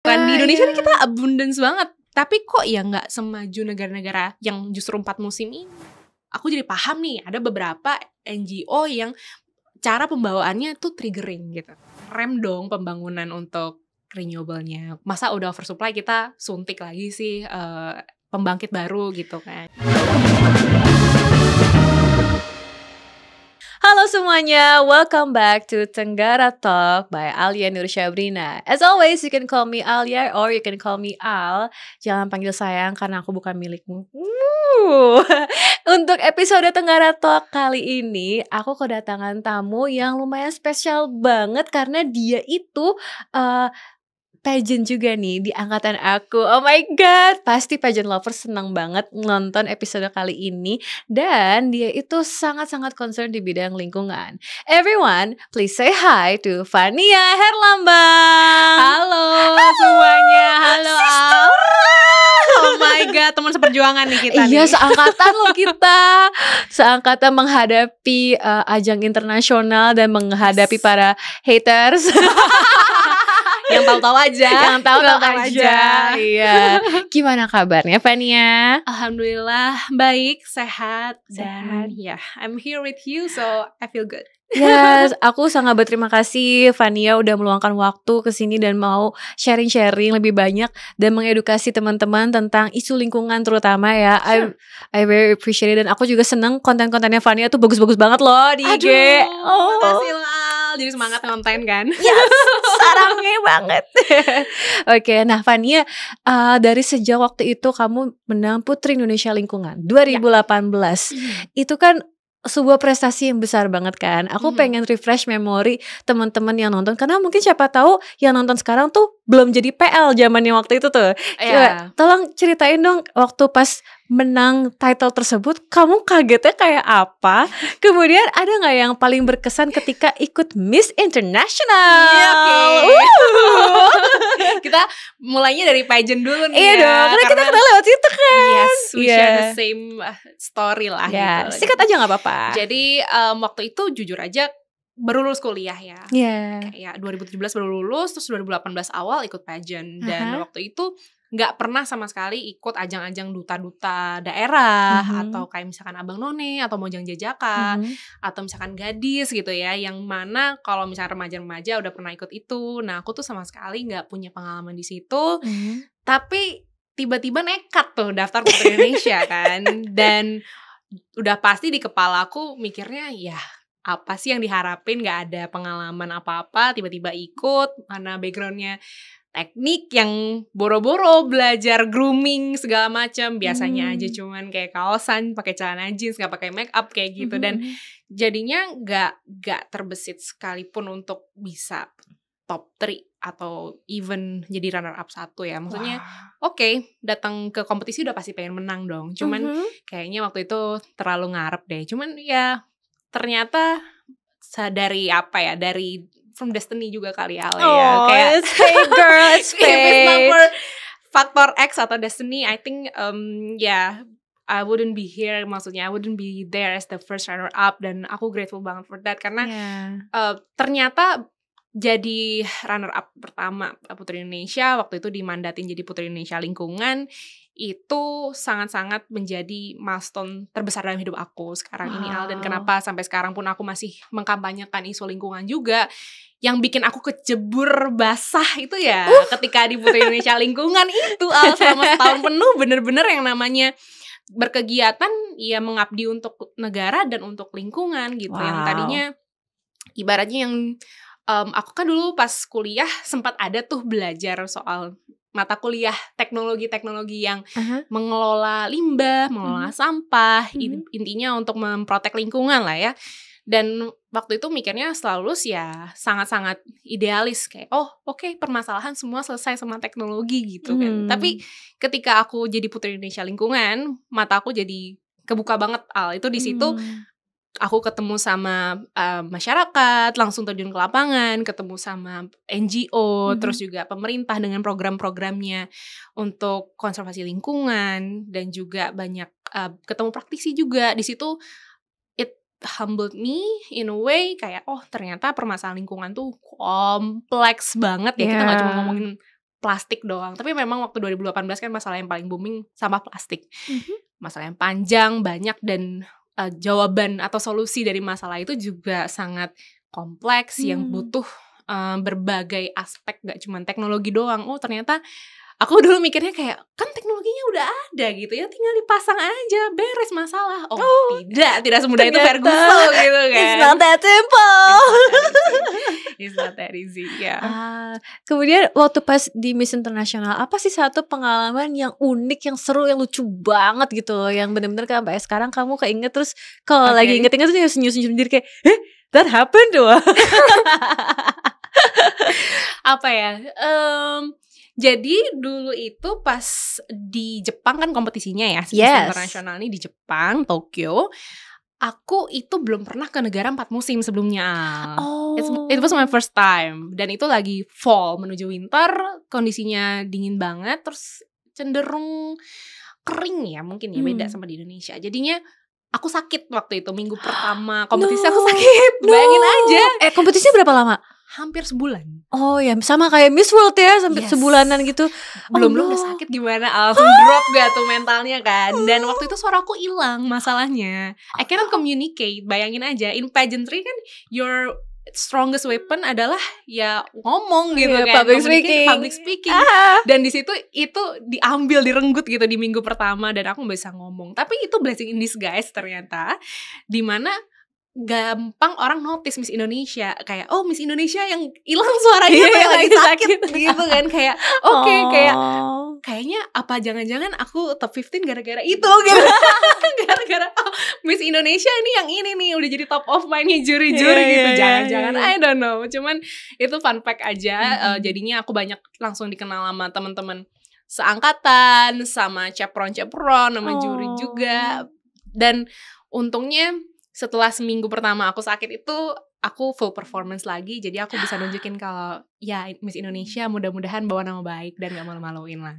kan. Di Indonesia nih kita abundance banget. Tapi kok ya gak semaju negara-negara yang justru 4 musim ini. Aku jadi paham nih, ada beberapa NGO yang cara pembawaannya tuh triggering gitu. Rem dong pembangunan untuk renewable-nya. Masa udah oversupply kita suntik lagi sih pembangkit baru gitu kan. Halo semuanya, welcome back to Tenggara Talk by Alia Nur Syabrina. As always, you can call me Alia or you can call me Al. Jangan panggil sayang karena aku bukan milikmu. Untuk episode Tenggara Talk kali ini, aku kedatangan tamu yang lumayan spesial banget karena dia itu pageant juga nih di angkatan aku. Oh my god, pasti pageant lover senang banget nonton episode kali ini. Dan dia itu sangat-sangat concern di bidang lingkungan. Everyone, please say hi to Fania Herlambang. Halo semuanya, halo Al. Oh my god, teman seperjuangan nih kita nih. Iya, seangkatan loh kita. Seangkatan menghadapi ajang internasional dan menghadapi para haters. Yang tahu-tahu aja. Yang tahu-tahu aja. Iya. Gimana kabarnya Fania? Alhamdulillah baik, sehat. Dan ya, I'm here with you so I feel good. Yes, aku sangat berterima kasih Fania udah meluangkan waktu ke sini dan mau sharing-sharing lebih banyak dan mengedukasi teman-teman tentang isu lingkungan terutama ya. Sure. I very appreciate it dan aku juga seneng konten-kontennya Fania tuh bagus-bagus banget loh di IG. Makasih loh Al, jadi semangat ngonten kan. Yes, sarangnya banget. Oke, nah Fania, dari sejak waktu itu kamu menang Putri Indonesia Lingkungan 2018. Itu kan sebuah prestasi yang besar banget kan. Aku pengen refresh memori teman-teman yang nonton karena mungkin siapa tahu yang nonton sekarang tuh belum jadi PL zamannya waktu itu tuh. Coba tolong ceritain dong waktu pas menang title tersebut kamu kagetnya kayak apa? Kemudian ada nggak yang paling berkesan ketika ikut Miss International? Iya, kita mulainya dari pageant dulu nih. Iya dong, karena kita kenal lewat situ kan. Yes, we share the same story lah gitu. Sikat aja nggak apa-apa. Jadi waktu itu jujur aja baru lulus kuliah ya. Kayak 2017 baru lulus, terus 2018 awal ikut pageant. Dan waktu itu gak pernah sama sekali ikut ajang-ajang duta-duta daerah atau kayak misalkan Abang None atau Mojang Jajaka atau misalkan Gadis gitu ya, yang mana kalau misalkan remaja-remaja udah pernah ikut itu. Nah aku tuh sama sekali gak punya pengalaman di situ, tapi tiba-tiba nekat tuh daftar Putri Indonesia kan. Dan udah pasti di kepala aku mikirnya ya apa sih yang diharapin, gak ada pengalaman apa-apa, tiba-tiba ikut, mana backgroundnya teknik yang boro-boro belajar grooming segala macam, biasanya aja cuman kayak kaosan, pakai celana jeans, nggak pakai make up kayak gitu. Dan jadinya nggak terbesit sekalipun untuk bisa top 3 atau even jadi runner up 1 ya. Maksudnya oke, datang ke kompetisi udah pasti pengen menang dong. Cuman kayaknya waktu itu terlalu ngarep deh. Cuman ya ternyata dari dari from destiny juga kali ya. Kayak it's fate girl, it's fate. If it's not for faktor X atau destiny, I think I wouldn't be here. Maksudnya I wouldn't be there as the first runner up. Dan aku grateful banget for that karena ternyata jadi runner up pertama Putri Indonesia waktu itu dimandatin jadi Putri Indonesia Lingkungan, itu sangat-sangat menjadi milestone terbesar dalam hidup aku sekarang ini Al. Dan kenapa sampai sekarang pun aku masih mengkampanyekan isu lingkungan juga. Yang bikin aku kecebur basah itu ya ketika di Putri Indonesia Lingkungan itu Al, selama setahun penuh bener-bener yang namanya berkegiatan ya mengabdi untuk negara dan untuk lingkungan gitu. Yang tadinya ibaratnya yang aku kan dulu pas kuliah sempat ada tuh belajar soal mata kuliah teknologi-teknologi yang mengelola limbah, mengelola sampah, intinya untuk memprotek lingkungan lah ya. Dan waktu itu mikirnya setelah lulus ya sangat-sangat idealis kayak oke, permasalahan semua selesai sama teknologi gitu kan. Tapi ketika aku jadi Putri Indonesia Lingkungan, mata aku jadi kebuka banget Al. Itu di situ aku ketemu sama masyarakat, langsung terjun ke lapangan, ketemu sama NGO, terus juga pemerintah dengan program-programnya untuk konservasi lingkungan, dan juga banyak ketemu praktisi juga. Di situ it humbled me in a way kayak ternyata permasalahan lingkungan tuh kompleks banget ya. Kita gak cuma ngomongin plastik doang. Tapi memang waktu 2018 kan masalah yang paling booming sampah plastik. Masalah yang panjang, banyak, dan jawaban atau solusi dari masalah itu juga sangat kompleks yang butuh berbagai aspek, gak cuma teknologi doang. Oh ternyata aku dulu mikirnya kayak, kan teknologinya udah ada gitu ya, tinggal dipasang aja, beres masalah. Tidak semudah itu Ferguson gitu kan. It's not that simple. It's not that easy, ya. Kemudian waktu pas di Miss International, apa sih satu pengalaman yang unik, yang seru, yang lucu banget gitu loh, yang bener-bener sampai sekarang kamu keinget, terus kalau lagi inget-inget tuh senyum-senyum sendiri kayak, that happened tuh. Apa ya? Jadi dulu itu pas di Jepang kan kompetisinya ya, Miss International ini di Jepang, Tokyo. Aku itu belum pernah ke negara 4 musim sebelumnya. It was my first time. Dan itu lagi fall menuju winter, kondisinya dingin banget, terus cenderung kering ya, mungkin ya, beda sama di Indonesia. Jadinya aku sakit waktu itu, minggu pertama kompetisi aku sakit. Bayangin aja. Kompetisinya berapa lama? Hampir sebulan. Oh ya, sama kayak Miss World ya, sampai sebulanan gitu. Belum udah sakit gimana, langsung drop gak tuh mentalnya kan. Dan waktu itu suaraku hilang masalahnya. I cannot communicate. Bayangin aja, in pageantry kan your strongest weapon adalah ya ngomong gitu kan, public speaking. Dan di situ itu diambil, direnggut gitu di minggu pertama, dan aku bisa ngomong. Tapi itu blessing in disguise ternyata, dimana gampang orang notice Miss Indonesia, kayak Miss Indonesia yang hilang suaranya yang lagi sakit gitu kan, kayak kayaknya apa jangan-jangan aku top 15 gara-gara itu gitu. Gara-gara Miss Indonesia ini yang ini nih udah jadi top of mind-nya juri-juri gitu. Jangan-jangan I don't know. Cuman itu fun fact aja. Jadinya aku banyak langsung dikenal sama teman-teman seangkatan, sama cepron-cepron, sama juri juga. Dan untungnya setelah seminggu pertama aku sakit itu, aku full performance lagi. Jadi aku bisa nunjukin kalau ya Miss Indonesia mudah-mudahan bawa nama baik dan gak malu-maluin lah.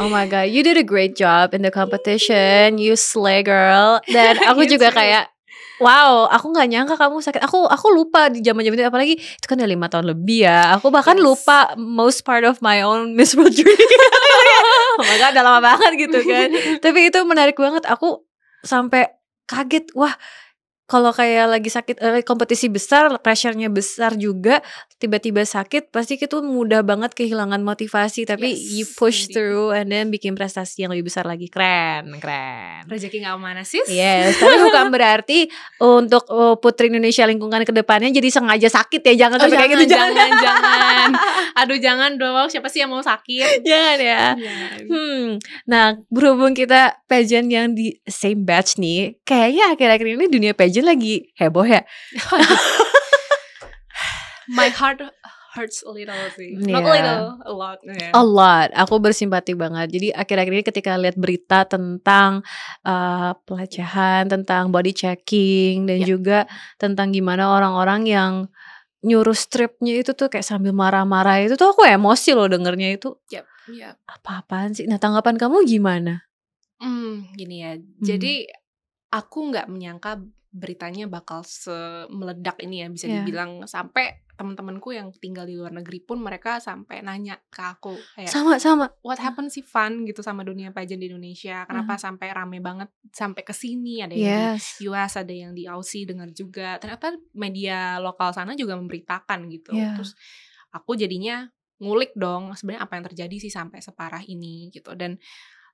Oh my god, you did a great job in the competition. You slay girl. Dan aku juga kayak, wow, aku gak nyangka kamu sakit. Aku lupa di zaman-zaman itu, apalagi itu kan udah 5 tahun lebih ya. Aku bahkan lupa most part of my own Miss World journey. Oh my god, udah lama banget gitu kan. Tapi itu menarik banget. Aku sampai kaget, wah kalau kayak lagi sakit, kompetisi besar, pressure-nya besar juga, tiba-tiba sakit, pasti itu mudah banget kehilangan motivasi. Tapi you push through and then bikin prestasi yang lebih besar lagi. Keren. Rezeki gak kemana sis. Yes, tapi bukan berarti untuk Putri Indonesia lingkungan kedepannya jadi sengaja sakit ya. Jangan sampai kayak gitu. Jangan. Aduh jangan dong, siapa sih yang mau sakit. Jangan ya. Nah, berhubung kita pageant yang di same batch nih, kayaknya akhir-akhir ini dunia pageant lagi heboh ya. My heart hurts a little sih. Not a little, a lot. A lot. Aku bersimpati banget. Jadi akhir-akhir ini ketika lihat berita tentang pelecehan, tentang body checking, dan juga tentang gimana orang-orang yang nyuruh stripnya itu tuh kayak sambil marah-marah, itu tuh aku emosi loh dengernya itu. Apa-apaan sih? Nah, tanggapan kamu gimana? Gini ya. Jadi aku nggak menyangka beritanya bakal meledak ini ya, bisa dibilang. Sampai teman-temanku yang tinggal di luar negeri pun mereka sampai nanya ke aku kayak sama what happened sih Van gitu sama dunia pageant di Indonesia, kenapa sampai rame banget sampai ke sini. Ada yang di US, ada yang di Aussie, dengar juga ternyata media lokal sana juga memberitakan gitu. Terus aku jadinya ngulik dong sebenarnya apa yang terjadi sih sampai separah ini gitu. Dan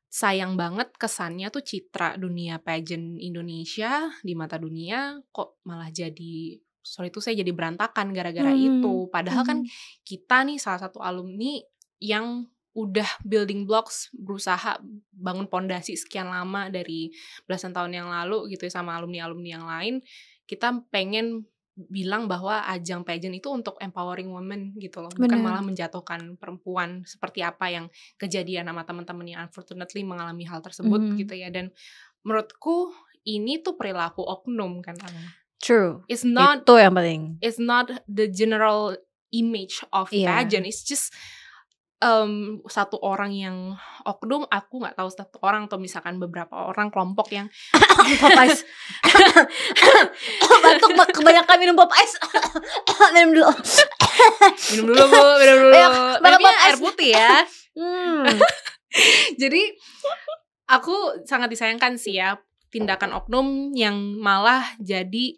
sayang banget kesannya tuh citra dunia pageant Indonesia di mata dunia kok malah jadi, sorry itu saya jadi berantakan gara-gara itu. Padahal kan kita nih salah satu alumni yang udah building blocks, berusaha bangun pondasi sekian lama dari belasan tahun yang lalu gitu ya sama alumni-alumni yang lain. Kita pengen bilang bahwa ajang pageant itu untuk empowering women gitu loh, bukan malah menjatuhkan perempuan seperti apa yang kejadian sama teman-teman yang unfortunately mengalami hal tersebut gitu ya. Dan menurutku ini tuh perilaku oknum kan. True. It's not itu yang penting. It's not the general image of pageant. It's just satu orang yang oknum, aku nggak tahu satu orang atau misalkan beberapa orang kelompok yang pop ice batuk kebanyakan minum pop ice minum dulu Minum dulu Bu, minum dulu. Minumnya air putih ya. Jadi aku sangat disayangkan sih ya tindakan oknum yang malah jadi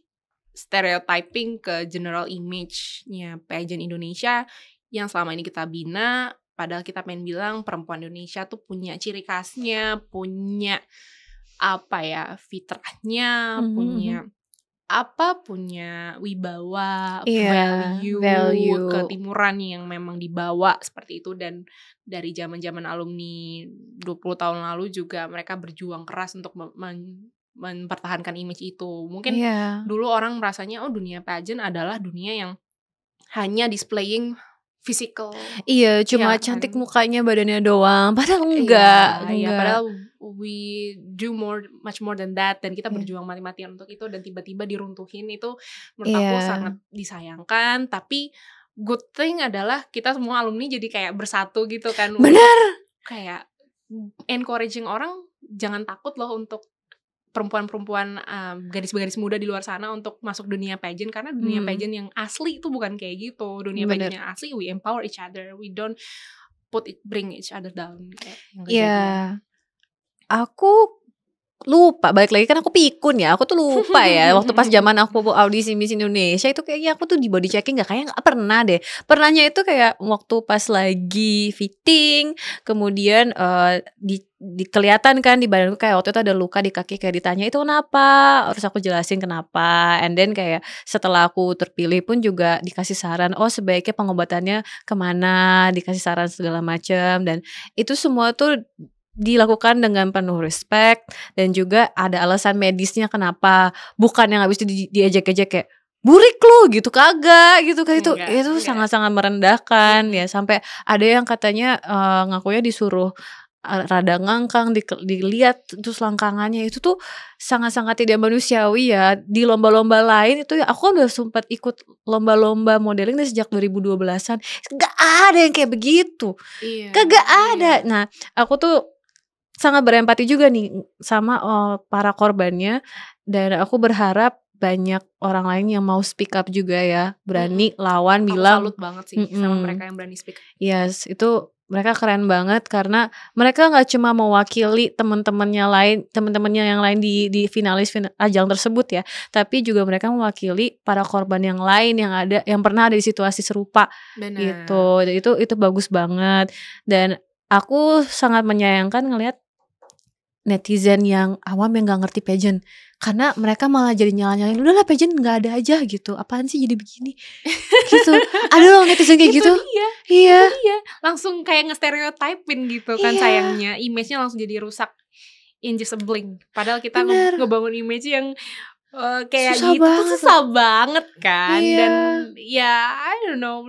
stereotyping ke general image-nya pageant Indonesia yang selama ini kita bina. Padahal kita pengen bilang perempuan Indonesia tuh punya ciri khasnya, punya apa ya, fitrahnya, punya wibawa, value ketimuran yang memang dibawa seperti itu. Dan dari zaman-zaman alumni 20 tahun lalu juga mereka berjuang keras untuk mempertahankan image itu. Mungkin dulu orang merasanya dunia pageant adalah dunia yang hanya displaying physical. Iya, cuma cantik mukanya, badannya doang. Padahal enggak. Padahal we do much more than that. Dan kita berjuang mati-matian untuk itu. Dan tiba-tiba diruntuhin itu menurut aku sangat disayangkan. Tapi good thing adalah kita semua alumni jadi kayak bersatu gitu kan. Bener. Kayak encouraging orang jangan takut loh untuk perempuan-perempuan gadis-gadis muda di luar sana untuk masuk dunia pageant. Karena dunia pageant yang asli itu bukan kayak gitu. Dunia pageant yang asli we empower each other, we don't bring each other down. Iya, aku lupa, balik lagi kan aku pikun ya, aku tuh lupa ya. Waktu pas zaman aku audisi Miss Indonesia itu kayaknya aku tuh di body checking gak pernah deh. Pernahnya itu kayak waktu pas lagi fitting, kemudian kelihatan kan di badanku kayak waktu itu ada luka di kaki, kayak ditanya itu kenapa, harus aku jelasin kenapa. And then kayak setelah aku terpilih pun juga dikasih saran, sebaiknya pengobatannya kemana, dikasih saran segala macam. Dan itu semua tuh dilakukan dengan penuh respect, dan juga ada alasan medisnya kenapa, bukan yang habis diejek-ejek kayak burik lu gitu, kagak gitu. Kayak itu sangat-sangat merendahkan ya. Sampai ada yang katanya ngakunya disuruh rada ngangkang, dilihat terus langkangannya. Itu tuh sangat-sangat tidak manusiawi ya. Di lomba-lomba lain itu ya, aku udah sempat ikut lomba-lomba modeling dari sejak 2012-an, gak ada yang kayak begitu, kagak ada. Nah, aku tuh sangat berempati juga nih sama para korbannya, dan aku berharap banyak orang lain yang mau speak up juga ya, berani lawan, bilang. Aku salut banget sih sama mereka yang berani speak up. Yes, itu mereka keren banget karena mereka nggak cuma mewakili teman-temannya yang lain di finalis ajang tersebut ya, tapi juga mereka mewakili para korban yang lain yang pernah ada di situasi serupa. Benar. Gitu. Dan itu bagus banget. Dan aku sangat menyayangkan ngelihat netizen yang awam yang gak ngerti pageant, karena mereka malah jadi nyala-nyalain, udahlah pageant gak ada aja gitu, apaan sih jadi begini gitu. Ada loh netizen kayak gitu. Iya. Langsung kayak nge-stereotyping gitu kan. Sayangnya image-nya langsung jadi rusak in just a blink. Padahal kita ngebangun image yang kayak susah banget kan. Dan ya I don't know,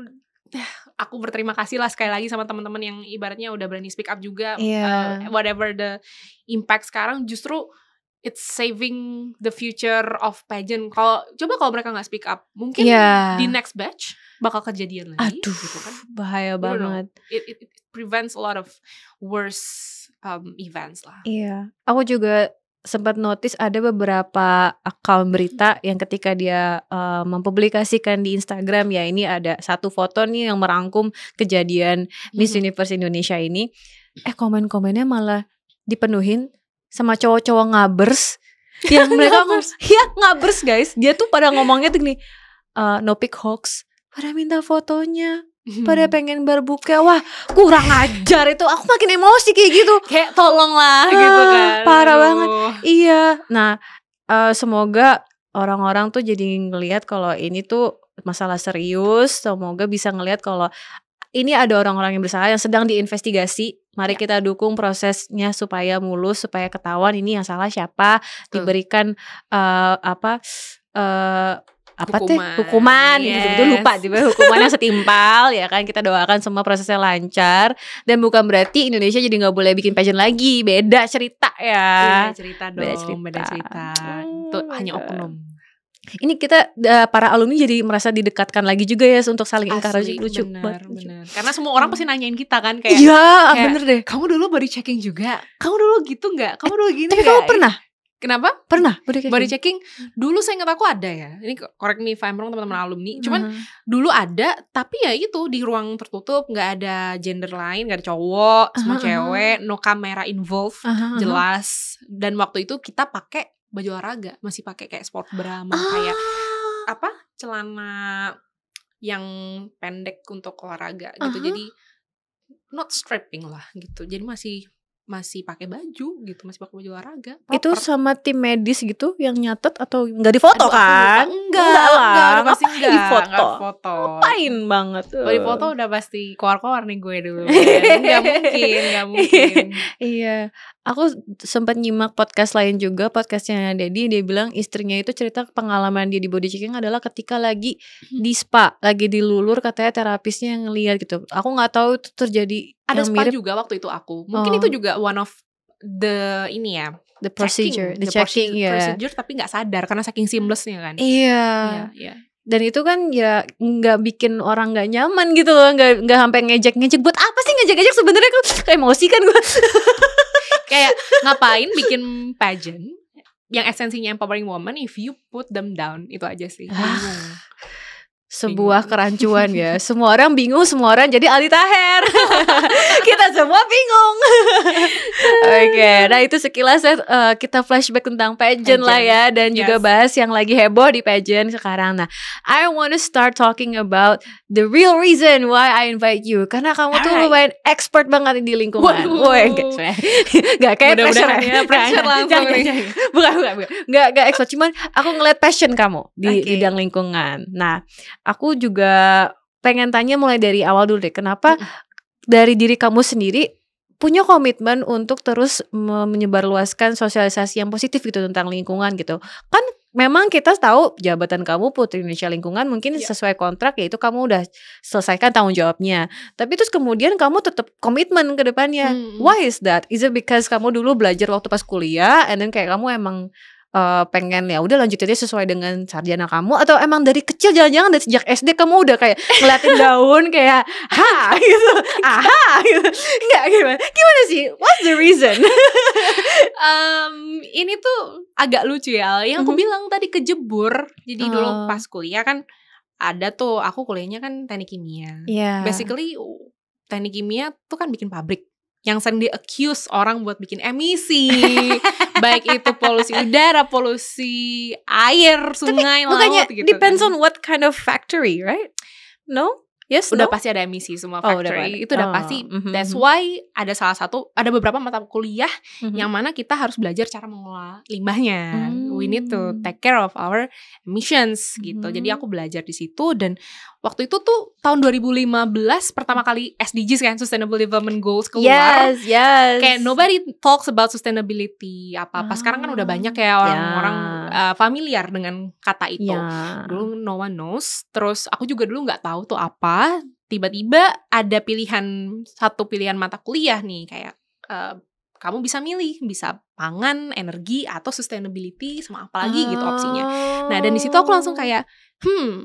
aku berterima kasih lah sekali lagi sama teman-teman yang ibaratnya udah berani speak up juga. Whatever the impact sekarang, justru it's saving the future of pageant. Kalau mereka nggak speak up, mungkin di next batch bakal kejadian lagi. Aduh, gitu kan. Bahaya banget. It prevents a lot of worse events lah. Iya, aku juga sempat notice ada beberapa akun berita yang ketika dia mempublikasikan di Instagram ya, ini ada satu foto nih yang merangkum kejadian Miss Universe Indonesia ini, komen-komennya malah dipenuhin sama cowok-cowok ngabers yang mereka ngabers guys. Dia tuh pada ngomongnya tuh gini, no pic hoax, pada minta fotonya, pada pengen berbuka. Wah, kurang ajar itu. Aku makin emosi kayak gitu. Kayak tolonglah gitu kan. Parah banget. Iya. Nah, semoga orang-orang tuh jadi ngelihat kalau ini tuh masalah serius. Semoga bisa ngelihat kalau ini ada orang-orang yang bersalah yang sedang diinvestigasi. Mari kita dukung prosesnya supaya mulus, supaya ketahuan ini yang salah siapa, diberikan hukuman gitu lupa hukumannya setimpal ya kan. Kita doakan semua prosesnya lancar, dan bukan berarti Indonesia jadi nggak boleh bikin pageant lagi. Beda cerita ya. Beda cerita. Itu hanya oknum. Ini kita para alumni jadi merasa didekatkan lagi juga ya untuk saling encourage. Lucu banget. Karena semua orang pasti nanyain kita kan kayak, iya bener deh, kamu dulu body checking juga, kamu dulu gitu nggak, kamu dulu gini. Tapi kamu pernah Kenapa? Pernah body checking? Body checking dulu saya ingat aku ada ya. Ini correct me if I'm wrong teman-teman alumni. Cuman dulu ada, tapi ya itu di ruang tertutup, nggak ada gender lain, nggak ada cowok, semua cewek, no kamera involved, jelas. Dan waktu itu kita pakai baju olahraga, masih pakai kayak sport bra, kayak apa? Celana yang pendek untuk olahraga gitu. Jadi not strapping lah gitu. Jadi masih pakai baju gitu, masih pakai baju olahraga. Proper. Itu sama tim medis gitu yang nyatet atau nggak difoto? kan? Enggak lah, pasti enggak foto. Ngapain banget? Kalau di foto udah pasti keluar nih gue dulu. Nggak mungkin. Iya, aku sempat nyimak podcast lain juga, podcastnya Dedi. Dia bilang istrinya itu cerita pengalaman dia di body checking adalah ketika lagi di spa, lagi dilulur, katanya terapisnya yang ngeliat gitu. Aku nggak tahu itu terjadi. Ada spa juga waktu itu aku. Mungkin itu juga one of the the procedure, the checking procedure, tapi nggak sadar karena saking seamlessnya kan. Iya. Dan itu kan ya nggak bikin orang nggak nyaman gitu loh, nggak sampai ngejek buat apa sih ngejek sebenarnya, kayak emosi kan gue. Kayak ngapain bikin pageant yang esensinya empowering woman if you put them down, itu aja sih. Sebuah kerancuan ya. Semua orang bingung, semua orang jadi Aldi Taher. Kita semua bingung. Oke, nah itu sekilas kita flashback tentang pageant lah ya. Dan juga bahas yang lagi heboh di pageant sekarang. Nah, I want to start talking about the real reason why I invite you. Karena kamu tuh lumayan expert banget di lingkungan. Gak kayak pressure langsung. Bukan. Gak expert, cuman aku ngeliat passion kamu di bidang lingkungan. Nah, aku juga pengen tanya mulai dari awal dulu deh. Kenapa dari diri kamu sendiri punya komitmen untuk terus menyebarluaskan sosialisasi yang positif gitu tentang lingkungan gitu. Kan memang kita tahu jabatan kamu Putri Indonesia Lingkungan mungkin sesuai kontrak, yaitu kamu udah selesaikan tanggung jawabnya. Tapi terus kemudian kamu tetap komitmen ke depannya. Why is that? Is it because kamu dulu belajar waktu pas kuliah and then kayak kamu emang pengen ya udah lanjut aja sesuai dengan sarjana kamu, atau emang dari kecil jangan-jangan dari sejak SD kamu udah kayak ngeliatin daun kayak gitu, gitu. Enggak, gimana sih? What's the reason? Ini tuh agak lucu ya, yang aku bilang tadi kejebur. Jadi dulu pas kuliah kan ada tuh, aku kuliahnya kan teknik kimia. Basically teknik kimia tuh kan bikin pabrik yang sering di-accuse orang buat bikin emisi. Baik itu polusi udara, polusi air, sungai, laut gitu. Depends on what kind of factory, right? No? Yes, udah pasti ada emisi semua factory. Itu udah pasti. That's why ada beberapa mata kuliah yang mana kita harus belajar cara mengolah limbahnya. We need to take care of our emissions gitu. Jadi aku belajar di situ, dan waktu itu tuh tahun 2015 pertama kali SDGs kan, Sustainable Development Goals keluar. Yes. Kayak nobody talks about sustainability apa-apa. Sekarang kan udah banyak kayak orang-orang familiar dengan kata itu. Dulu no one knows. Terus aku juga dulu nggak tahu tuh apa. Tiba-tiba ada satu pilihan mata kuliah nih, kayak kamu bisa milih, bisa pangan, energi, atau sustainability, sama apa lagi gitu opsinya. Nah, dan di situ aku langsung kayak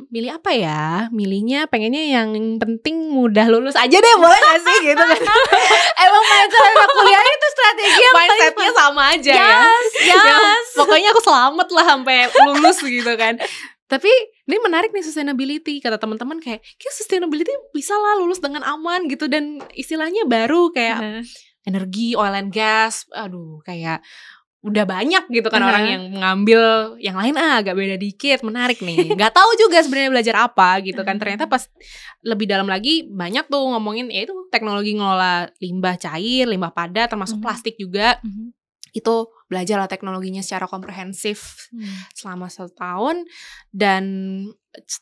milih apa ya? Milihnya pengennya yang penting mudah lulus aja deh, boleh gak sih gitu kan. Emang mindset anak kuliah itu strategi yang mindsetnya sama aja yes. Pokoknya aku selamat lah sampai lulus gitu kan. Tapi ini menarik nih sustainability, kata teman-teman kayak sustainability bisa lah lulus dengan aman gitu, dan istilahnya baru kayak energi, oil and gas, aduh kayak udah banyak gitu kan orang yang mengambil yang lain agak beda dikit, menarik nih. Gak tahu juga sebenarnya belajar apa gitu kan. Ternyata pas lebih dalam lagi banyak tuh ngomongin ya itu teknologi ngelola limbah cair, limbah padat, termasuk plastik juga. Itu belajar lah teknologinya secara komprehensif selama 1 tahun. Dan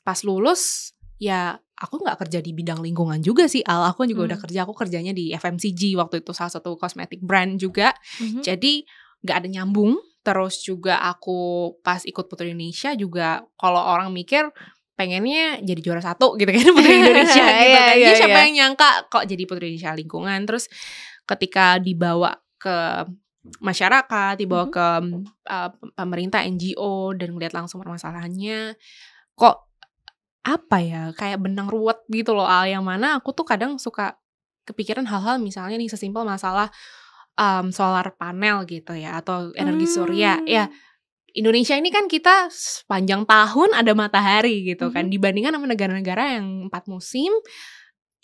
pas lulus ya aku gak kerja di bidang lingkungan juga sih Al. Aku juga udah kerja, aku kerjanya di FMCG waktu itu, salah satu cosmetic brand juga. Jadi gak ada nyambung. Terus juga aku pas ikut Putri Indonesia juga, kalau orang mikir pengennya jadi juara 1 gitu kan Putri Indonesia gitu kan. Siapa yang nyangka kok jadi Putri Indonesia Lingkungan. Terus ketika dibawa ke masyarakat, dibawa ke pemerintah, NGO, dan ngeliat langsung permasalahannya, kok apa ya, kayak benang ruwet gitu loh Al, yang mana aku tuh kadang suka kepikiran hal-hal misalnya nih sesimpel masalah solar panel gitu ya, atau energi surya ya. Indonesia ini kan kita sepanjang tahun ada matahari gitu kan, dibandingkan sama negara-negara yang 4 musim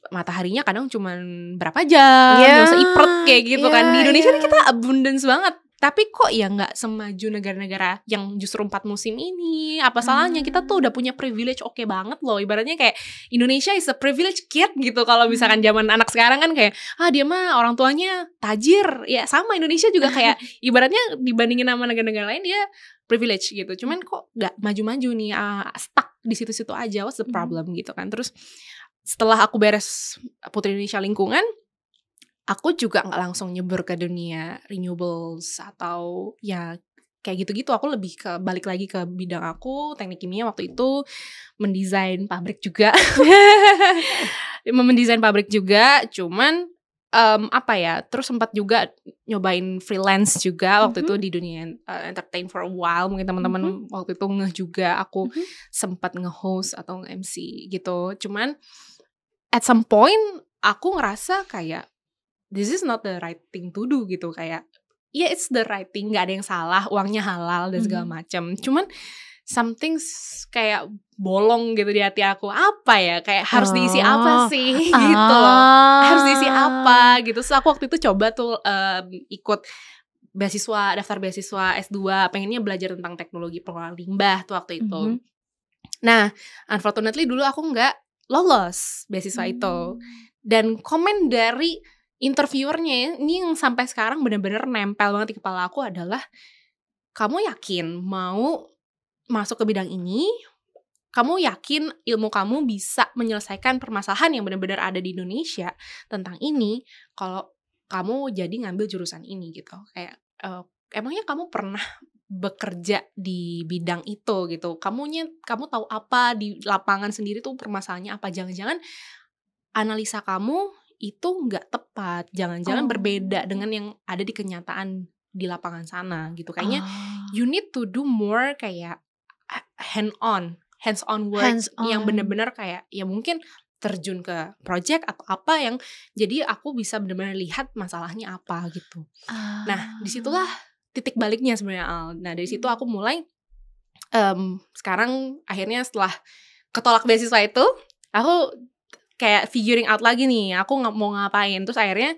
mataharinya kadang cuman berapa jam, gak usah ipret kayak gitu kan. Di Indonesia nih kita abundance banget. Tapi kok ya gak semaju negara-negara yang justru 4 musim ini. Apa salahnya? Kita tuh udah punya privilege oke banget loh. Ibaratnya kayak Indonesia is a privilege kid gitu. Kalau misalkan zaman anak sekarang kan kayak dia mah orang tuanya tajir. Ya sama, Indonesia juga kayak ibaratnya dibandingin sama negara-negara lain dia privilege gitu. Cuman kok gak maju-maju nih, stuck di situ-situ aja. What's the problem gitu kan. Terus setelah aku beres Putri Indonesia Lingkungan, aku juga gak langsung nyebur ke dunia renewables atau ya kayak gitu-gitu. Aku lebih balik lagi ke bidang aku, teknik kimia waktu itu, mendesain pabrik juga. Mendesain pabrik juga, cuman terus sempat juga nyobain freelance juga waktu itu di dunia entertain for a while. Mungkin teman-teman waktu itu ngeh juga, aku sempat nge-host atau nge-MC gitu. Cuman at some point aku ngerasa kayak this is not the right thing to do gitu. Kayak it's the right thing, gak ada yang salah, uangnya halal dan segala macam. Cuman something kayak bolong gitu di hati aku. Apa ya, kayak harus diisi apa sih gitu loh. Harus diisi apa gitu. So aku waktu itu coba tuh ikut beasiswa, daftar beasiswa S2, pengennya belajar tentang teknologi pengolahan limbah tuh waktu itu. Nah, unfortunately dulu aku gak lolos beasiswa itu. Dan komen dari interviewernya ini yang sampai sekarang benar-benar nempel banget di kepala aku adalah, kamu yakin mau masuk ke bidang ini? Kamu yakin ilmu kamu bisa menyelesaikan permasalahan yang benar-benar ada di Indonesia tentang ini kalau kamu jadi ngambil jurusan ini gitu? Kayak emangnya kamu pernah bekerja di bidang itu gitu? Kamu tahu apa di lapangan sendiri tuh permasalahannya apa? Jangan-jangan analisa kamu itu nggak tepat, jangan-jangan berbeda dengan yang ada di kenyataan di lapangan sana gitu. Kayaknya you need to do more kayak hands on work yang benar-benar kayak ya mungkin terjun ke project atau apa yang jadi aku bisa benar-benar lihat masalahnya apa gitu. Nah disitulah titik baliknya sebenarnya Al. Nah dari situ aku mulai sekarang akhirnya setelah ketolak beasiswa itu aku kayak figuring out lagi nih, aku mau ngapain. Terus akhirnya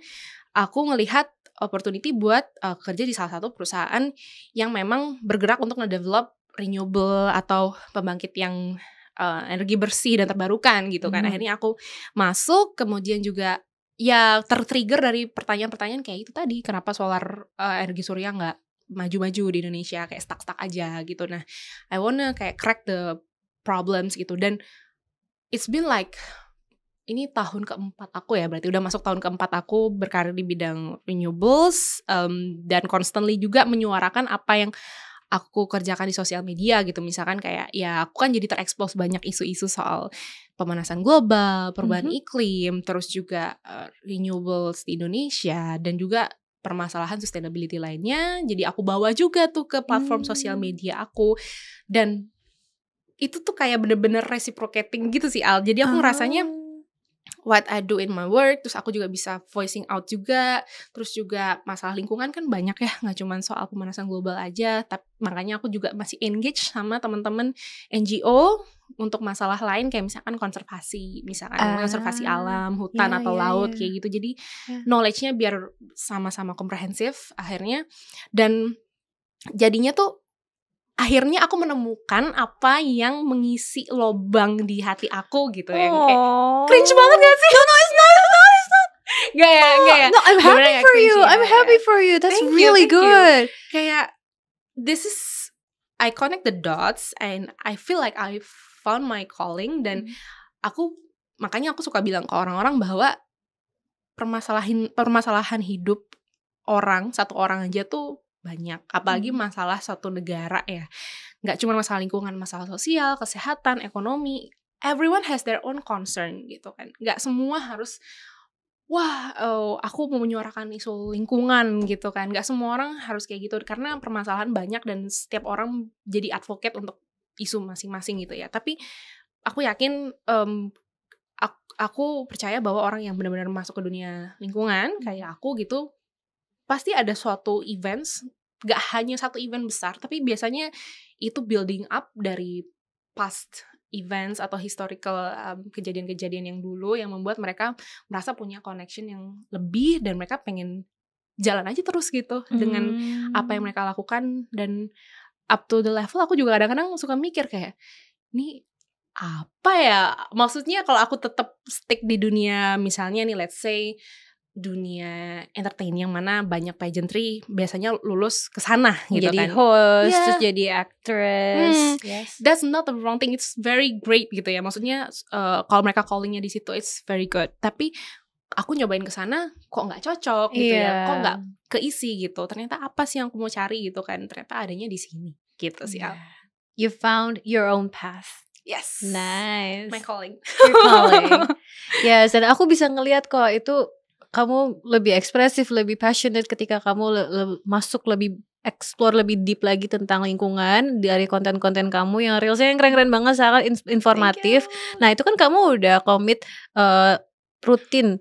aku ngelihat opportunity buat kerja di salah satu perusahaan yang memang bergerak untuk ngedevelop renewable atau pembangkit yang energi bersih dan terbarukan gitu kan. Akhirnya aku masuk, kemudian juga ya tertrigger dari pertanyaan-pertanyaan kayak itu tadi, kenapa solar energi surya nggak maju-maju di Indonesia, kayak stuck-stuck aja gitu. Nah, I wanna kayak crack the problems gitu. Dan it's been like ini tahun keempat aku ya, berarti udah masuk tahun keempat aku berkarir di bidang renewables, dan constantly juga menyuarakan apa yang aku kerjakan di sosial media gitu. Misalkan kayak ya aku kan jadi terekspos banyak isu-isu soal pemanasan global, perubahan iklim, terus juga renewables di Indonesia, dan juga permasalahan sustainability lainnya. Jadi aku bawa juga tuh ke platform sosial media aku, dan itu tuh kayak bener-bener reciprocating gitu sih Al. Jadi aku ngerasanya what I do in my work, terus aku juga bisa voicing out juga, terus juga masalah lingkungan kan banyak ya, nggak cuma soal pemanasan global aja, tapi makanya aku juga masih engage sama teman-teman NGO untuk masalah lain kayak misalkan konservasi, konservasi alam, hutan atau laut kayak gitu. Jadi knowledge-nya biar sama-sama komprehensif akhirnya, dan jadinya tuh akhirnya aku menemukan apa yang mengisi lobang di hati aku gitu ya. Kayak cringe banget gak sih? No, it's not. Gak ya. No, I'm happy for you. I'm happy for you. That's really good. Kayak this is, I connect the dots and I feel like I found my calling. Dan makanya aku suka bilang ke orang-orang bahwa permasalahan hidup satu orang aja tuh banyak, apalagi masalah satu negara ya, nggak cuma masalah lingkungan, masalah sosial, kesehatan, ekonomi, everyone has their own concern gitu kan, nggak semua harus aku mau menyuarakan isu lingkungan gitu kan, nggak semua orang harus kayak gitu, karena permasalahan banyak dan setiap orang jadi advocate untuk isu masing-masing gitu ya. Tapi aku yakin, aku percaya bahwa orang yang benar-benar masuk ke dunia lingkungan kayak aku gitu, pasti ada suatu events, gak hanya satu event besar, tapi biasanya itu building up dari past events atau historical kejadian-kejadian yang dulu yang membuat mereka merasa punya connection yang lebih dan mereka pengen jalan aja terus gitu dengan apa yang mereka lakukan. Dan up to the level aku juga kadang-kadang suka mikir kayak, ini apa ya, maksudnya kalau aku tetap stick di dunia misalnya nih, let's say dunia entertain yang mana banyak pageantry, biasanya lulus ke sana gitu jadi kan. host, terus jadi actress. Yes. That's not the wrong thing, it's very great gitu ya. Maksudnya kalau mereka callingnya di situ, it's very good. Tapi aku nyobain ke sana kok nggak cocok gitu ya, kok nggak keisi gitu. Ternyata apa sih yang aku mau cari gitu kan? Ternyata adanya di sini gitu sih. You found your own path. Yes. Nice. My calling. Your calling. Yes, dan aku bisa ngelihat kok itu kamu lebih ekspresif, lebih passionate ketika kamu masuk lebih explore lebih deep lagi tentang lingkungan dari konten-konten kamu yang reelsnya yang keren-keren banget, sangat informatif. Nah itu kan kamu udah komit rutin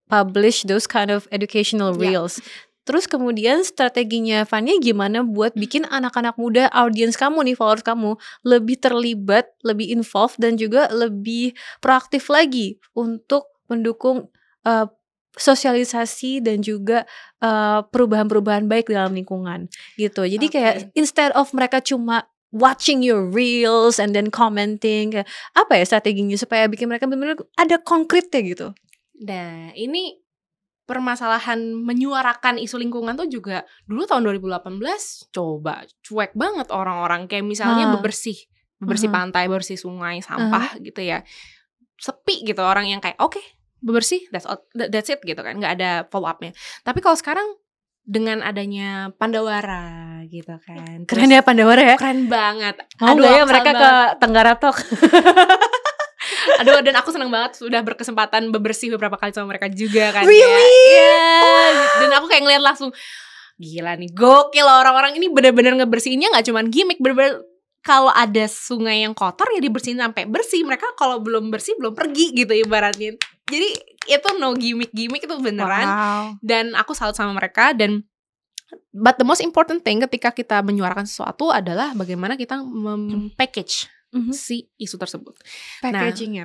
publish those kind of educational reels. Terus kemudian strateginya Fania gimana buat bikin anak-anak muda, audiens kamu nih, followers kamu lebih terlibat, lebih involved dan juga lebih proaktif lagi untuk mendukung sosialisasi dan juga perubahan-perubahan baik dalam lingkungan gitu. Jadi kayak instead of mereka cuma watching your reels and then commenting, apa ya strateginya supaya bikin mereka benar-benar ada konkretnya gitu. Nah ini permasalahan menyuarakan isu lingkungan tuh juga dulu tahun 2018 coba cuek banget orang-orang, kayak misalnya bebersih pantai, bebersih sungai, sampah gitu ya, sepi gitu orang yang kayak oke, bebersih, that's it gitu kan, nggak ada follow up-nya. Tapi kalau sekarang dengan adanya Pandawara gitu kan, keren ya Pandawara ya, keren banget. Aduh ya mereka ke Tenggara Talk. Aduh, dan aku seneng banget sudah berkesempatan bebersih beberapa kali sama mereka juga kan. Really? Ya. Dan aku kayak ngeliat langsung, gila nih, gokil orang-orang ini bener-bener ngebersihinnya gak cuman gimmick, bener-bener kalau ada sungai yang kotor ya dibersihin sampai bersih. Mereka kalau belum bersih belum pergi gitu ibaratnya. Jadi itu no gimmick itu beneran. Dan aku salut sama mereka. Dan but the most important thing ketika kita menyuarakan sesuatu adalah bagaimana kita package si isu tersebut. Packaging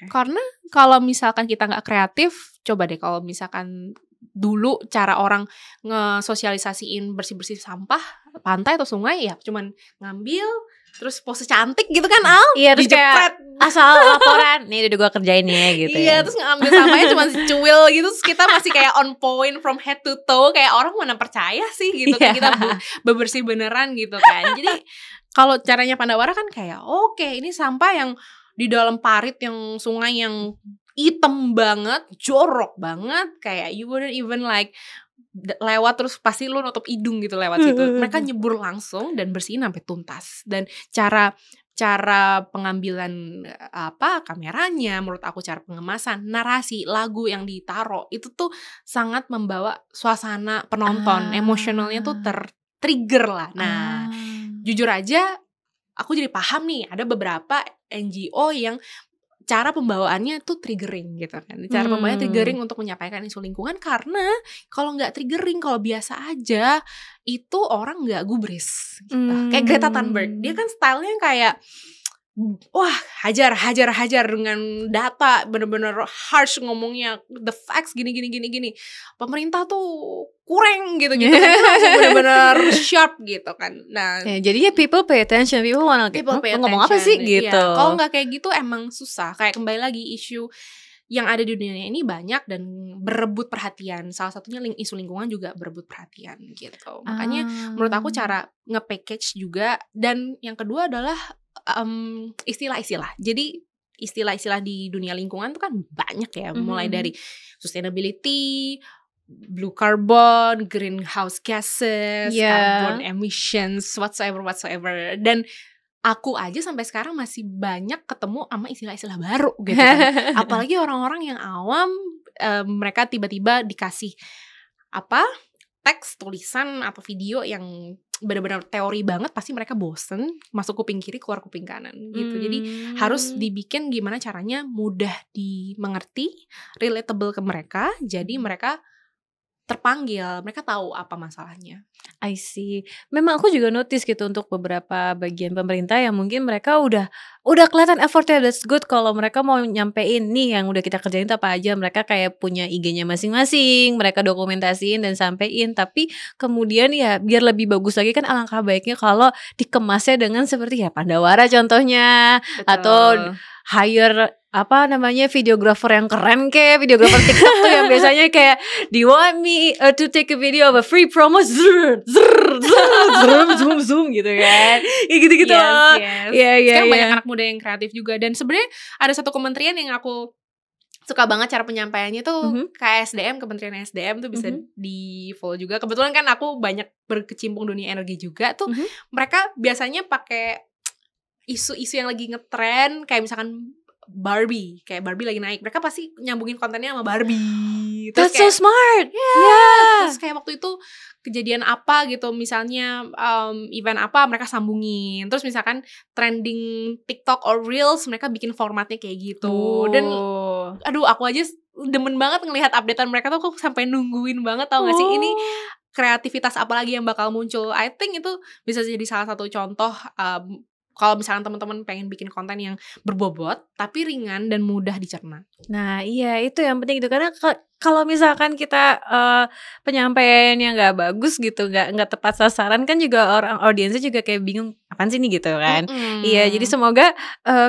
karena kalau misalkan kita nggak kreatif, coba deh kalau misalkan dulu cara orang ngesosialisasiin bersih-bersih sampah pantai atau sungai ya cuman ngambil terus pose cantik gitu kan, Al. Iya, terus kayak asal laporan nih udah gue kerjain ya gitu. Iya, terus ngambil sampahnya cuma cuil gitu, terus kita masih kayak on point from head to toe, kayak orang mana percaya sih gitu kan kita bebersih beneran gitu kan. Jadi kalau caranya Pandawara kan kayak oke, ini sampah yang di dalam parit yang sungai yang hitam banget, jorok banget, kayak you wouldn't even like lewat terus pasti lu nutup hidung gitu lewat situ. Mereka nyebur langsung dan bersihin sampai tuntas. Dan cara pengambilan kameranya, menurut aku cara pengemasan, narasi, lagu yang ditaro itu tuh sangat membawa suasana penonton, emosionalnya tuh trigger lah. Nah, jujur aja aku jadi paham nih ada beberapa NGO yang cara pembawaannya tuh triggering gitu kan. Cara pembawaannya triggering untuk menyampaikan isu lingkungan, karena kalau nggak triggering, kalau biasa aja itu orang nggak gubris gitu. Kayak Greta Thunberg, dia kan stylenya kayak wah hajar dengan data, bener-bener harsh ngomongnya, the facts gini. Pemerintah tuh kurang gitu kan, langsung bener-bener sharp gitu kan. Nah, ya, jadinya people pay attention, people wanna ngomong apa sih gitu. Ya, kalau nggak kayak gitu emang susah. Kayak kembali lagi isu yang ada di dunia ini banyak dan berebut perhatian. Salah satunya isu lingkungan juga berebut perhatian gitu. Makanya menurut aku cara nge-package juga. Dan yang kedua adalah istilah-istilah. Jadi istilah-istilah di dunia lingkungan tuh kan banyak ya, mulai dari sustainability, blue carbon, greenhouse gases, carbon emissions, whatsoever. Dan aku aja sampai sekarang masih banyak ketemu sama istilah-istilah baru gitu kan. Apalagi orang-orang yang awam, mereka tiba-tiba dikasih teks, tulisan atau video yang benar-benar teori banget, pasti mereka bosen, masuk kuping kiri keluar kuping kanan gitu. Jadi harus dibikin gimana caranya mudah dimengerti, relatable ke mereka, jadi mereka terpanggil, mereka tahu apa masalahnya. I see. Memang aku juga notice gitu untuk beberapa bagian pemerintah yang mungkin mereka udah kelihatan effortnya, that's good kalau mereka mau nyampein nih yang udah kita kerjain apa aja, mereka kayak punya IG-nya masing-masing, mereka dokumentasiin dan sampein, tapi kemudian ya biar lebih bagus lagi kan alangkah baiknya kalau dikemasnya dengan seperti ya Pandawara contohnya. Betul. Atau hire videographer yang keren kayak videographer TikTok tuh yang biasanya kayak do you want me to take a video of a free promo zoom gitu kan, gitu loh. Sekarang banyak anak muda yang kreatif juga, dan sebenarnya ada satu kementerian yang aku suka banget cara penyampaiannya tuh, KSDM, Kementerian SDM tuh bisa di follow juga. Kebetulan kan aku banyak berkecimpung dunia energi juga tuh. Mereka biasanya pakai isu-isu yang lagi ngetren, kayak misalkan Barbie lagi naik, mereka pasti nyambungin kontennya sama Barbie. Terus That's so smart. Terus kayak waktu itu kejadian apa gitu, misalnya event apa, mereka sambungin. Terus misalkan trending TikTok or Reels, mereka bikin formatnya kayak gitu. Dan aduh, aku aja demen banget ngelihat updatean mereka tuh, aku sampai nungguin banget, tau gak sih ini kreativitas apa lagi yang bakal muncul. I think itu bisa jadi salah satu contoh kalau misalkan teman-teman pengen bikin konten yang berbobot tapi ringan dan mudah dicerna. Nah iya, itu yang penting gitu, karena kalau misalkan kita penyampaiannya nggak bagus gitu, nggak tepat sasaran kan juga orang audiensnya juga kayak bingung apaan sih nih gitu kan. Iya, jadi semoga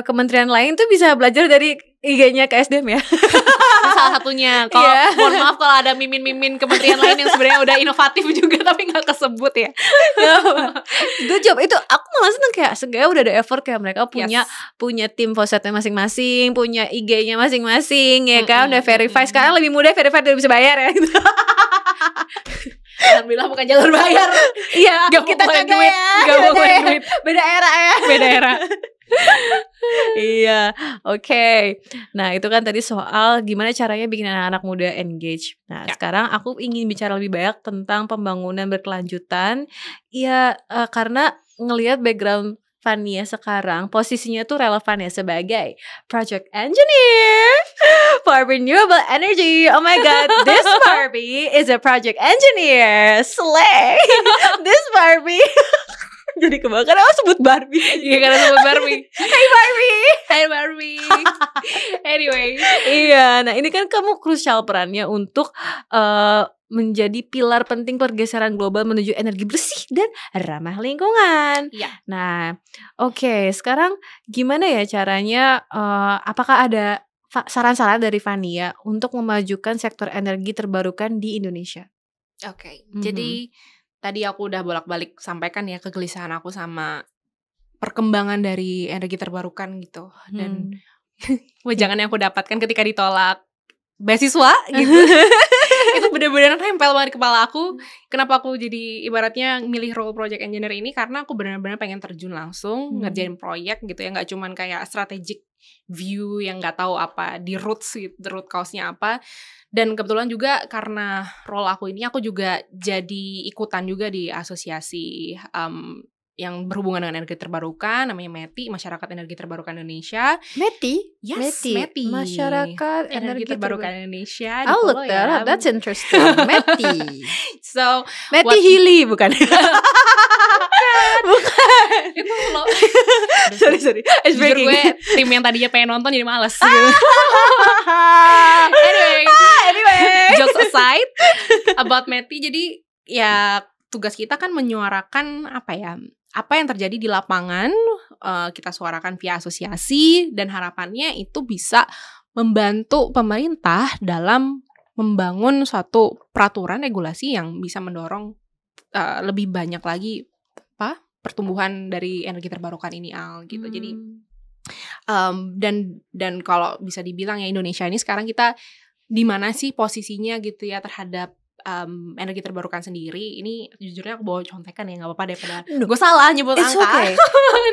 kementerian lain tuh bisa belajar dari IG-nya KSDM ya. Salah satunya. Kalau mohon maaf kalau ada mimin-mimin kementerian lain yang sebenarnya udah inovatif juga tapi nggak kesebut ya. Good job. Itu aku malah seneng, kayak seenggaknya udah ada effort, kayak mereka punya tim posetnya masing-masing, punya IG-nya masing-masing ya kan, udah verify. Sekarang lebih mudah verify dari bisa bayar ya gitu. Alhamdulillah bukan jalur bayar. Iya, kita kagak duit. Gak mau duit. Beda era ya. Beda era. Iya, oke. Nah itu kan tadi soal gimana caranya bikin anak-anak muda engage. Nah sekarang aku ingin bicara lebih banyak tentang pembangunan berkelanjutan. Ya karena ngelihat background Fania sekarang, posisinya tuh relevan ya sebagai project engineer for renewable energy. Oh my god, this Barbie is a project engineer. Slay. This Barbie jadi kebakaran sebut Barbie. Iya, karena sebut Barbie. Hey Barbie. Hey Barbie. Anyway, iya, nah ini kan kamu krusial perannya untuk menjadi pilar penting pergeseran global menuju energi bersih dan ramah lingkungan. Iya. Nah, oke, sekarang gimana ya caranya? Apakah ada saran-saran dari Fania untuk memajukan sektor energi terbarukan di Indonesia? Oke, jadi tadi aku udah bolak-balik sampaikan ya kegelisahan aku sama perkembangan dari energi terbarukan gitu. Dan wejangan yang aku dapatkan ketika ditolak beasiswa gitu. Itu benar-benar nempel banget di kepala aku. Kenapa aku jadi ibaratnya milih role project engineer ini, karena aku benar-benar pengen terjun langsung ngerjain proyek gitu ya, nggak cuman kayak strategic view yang nggak tahu apa di roots gitu, root cause-nya apa. Dan kebetulan juga karena role aku ini, aku juga jadi ikutan juga di asosiasi yang berhubungan dengan energi terbarukan, namanya METI, Masyarakat Energi Terbarukan Indonesia. METI? Yes, METI. Masyarakat Energi Terbarukan Indonesia. I'll look that up, that's interesting. METI. So, METI Hili bukan? Bukan. Itu lo. Sorry. Jujur gue tim yang tadinya pengen nonton jadi malas gitu. Anyway, jokes aside about METI, jadi ya tugas kita kan menyuarakan apa yang terjadi di lapangan, kita suarakan via asosiasi, dan harapannya itu bisa membantu pemerintah dalam membangun suatu peraturan regulasi yang bisa mendorong lebih banyak lagi pertumbuhan dari energi terbarukan ini gitu. Jadi dan kalau bisa dibilang ya, Indonesia ini sekarang kita di mana sih posisinya gitu ya terhadap energi terbarukan sendiri. Ini jujurnya aku bawa contekan ya, nggak apa-apa daripada gue salah nyebut angka. Okay.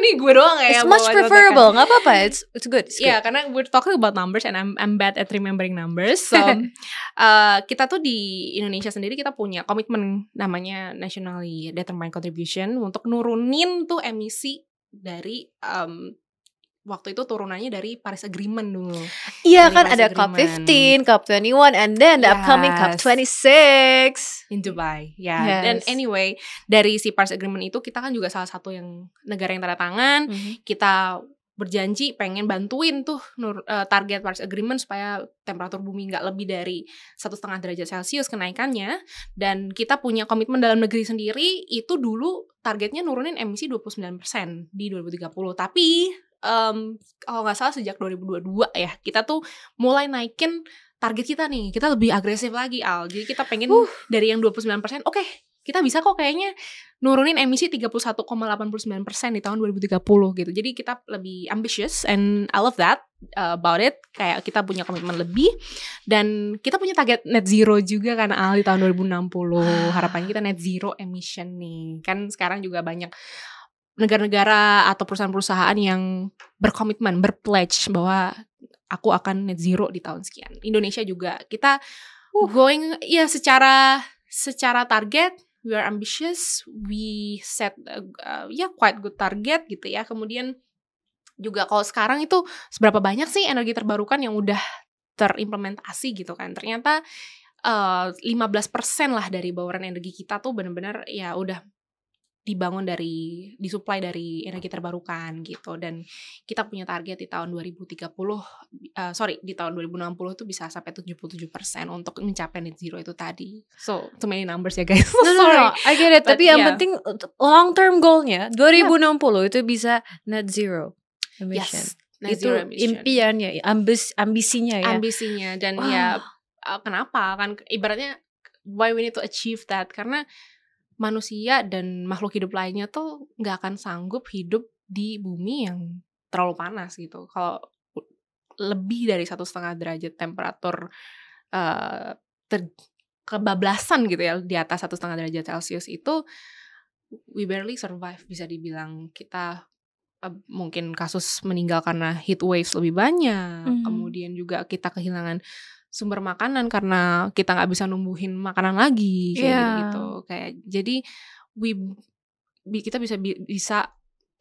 Ini gue doang ya. It's much preferable, nggak apa-apa. It's good. Yeah, karena we're talking about numbers and I'm bad at remembering numbers. So kita tuh di Indonesia sendiri kita punya komitmen namanya Nationally Determined Contribution untuk nurunin tuh emisi dari waktu itu turunannya dari Paris Agreement dulu. Iya kan, ada COP15, COP21, and then the upcoming COP26 in Dubai. Ya, dan anyway, dari si Paris Agreement itu kita kan juga salah satu yang negara yang tanda tangan. Kita berjanji pengen bantuin tuh target Paris Agreement supaya temperatur bumi nggak lebih dari 1,5 derajat Celcius kenaikannya. Dan kita punya komitmen dalam negeri sendiri itu dulu targetnya nurunin emisi 29% di 2030. Tapi kalau nggak salah sejak 2022 ya, kita tuh mulai naikin target kita nih. Kita lebih agresif lagi, Al. Jadi kita pengen dari yang 29%, oke, kita bisa kok kayaknya nurunin emisi 31,89% di tahun 2030 gitu. Jadi kita lebih ambitious and I love that about it. Kayak kita punya komitmen lebih dan kita punya target net zero juga kan, Al, di tahun 2060. Harapannya kita net zero emission nih. Kan sekarang juga banyak negara-negara atau perusahaan-perusahaan yang berkomitmen, berpledge bahwa aku akan net zero di tahun sekian. Indonesia juga kita going ya secara target. We are ambitious, we set quite good target gitu ya. Kemudian juga kalau sekarang itu seberapa banyak sih energi terbarukan yang udah terimplementasi gitu kan. Ternyata 15% lah dari bauran energi kita tuh benar-benar ya udah disuplai dari energi terbarukan gitu. Dan kita punya target di tahun 2030 di tahun 2060 tuh bisa sampai 77% untuk mencapai net zero itu tadi. So too many numbers ya guys. No, I get it. Tapi yang penting long term goalnya 2060 itu bisa net zero emission. Yes, net itu zero emission. Impiannya, ambisinya ya. Ambisinya dan ya kenapa kan ibaratnya why we need to achieve that, karena manusia dan makhluk hidup lainnya tuh nggak akan sanggup hidup di bumi yang terlalu panas gitu. Kalau lebih dari 1,5 derajat temperatur kebablasan gitu ya di atas 1,5 derajat Celcius itu, we barely survive, bisa dibilang. Kita mungkin kasus meninggal karena heat waves lebih banyak. Kemudian juga kita kehilangan sumber makanan karena kita nggak bisa numbuhin makanan lagi kayak gitu. Kayak jadi kita bisa